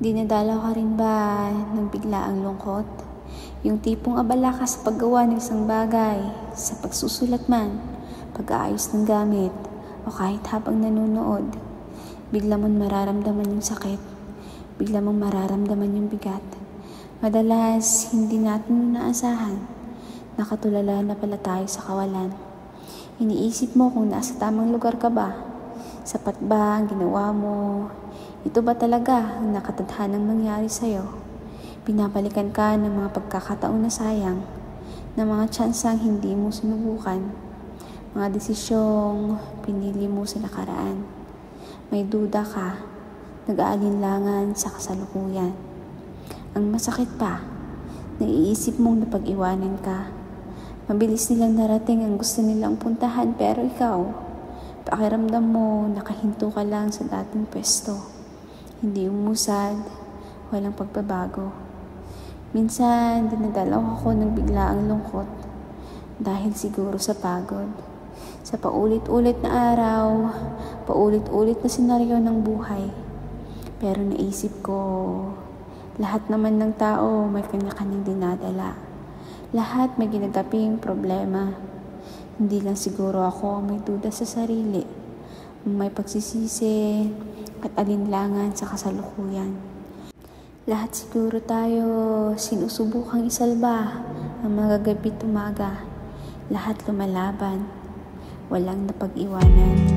Dinadalaw ka rin ba ng biglaang lungkot? Yung tipong abala ka sa paggawa ng isang bagay, sa pagsusulat man, pag-aayos ng gamit, o kahit habang nanonood, bigla mong mararamdaman yung sakit, bigla mong mararamdaman yung bigat. Madalas, hindi natin naasahan, nakatulala na pala tayo sa kawalan. Iniisip mo kung nasa tamang lugar ka ba, sapat ba ang ginawa mo, ito ba talaga ang nakatadhanang mangyari sa'yo? Pinabalikan ka ng mga pagkakataon na sayang, ng mga tsansang hindi mo sinubukan, mga desisyong pinili mo sa nakaraan. May duda ka, nag-aalinlangan sa kasalukuyan. Ang masakit pa, naiisip mong napag-iwanan ka. Mabilis nilang narating ang gusto nilang puntahan pero ikaw, pakiramdam mo nakahinto ka lang sa dating pwesto. Hindi umusad, walang pagbabago. Minsan, dinadalaw ako ng biglaang lungkot dahil siguro sa pagod. Sa paulit-ulit na araw, paulit-ulit na senaryo ng buhay. Pero naisip ko, lahat naman ng tao may kanya-kanyang dinadala. Lahat may ginagaping problema. Hindi lang siguro ako may duda sa sarili, may pagsisisi at alinlangan sa kasalukuyan. Lahat siguro tayo sinusubukang isalba ang mga gabi't umaga. Lahat lumalaban, walang napag-iwanan.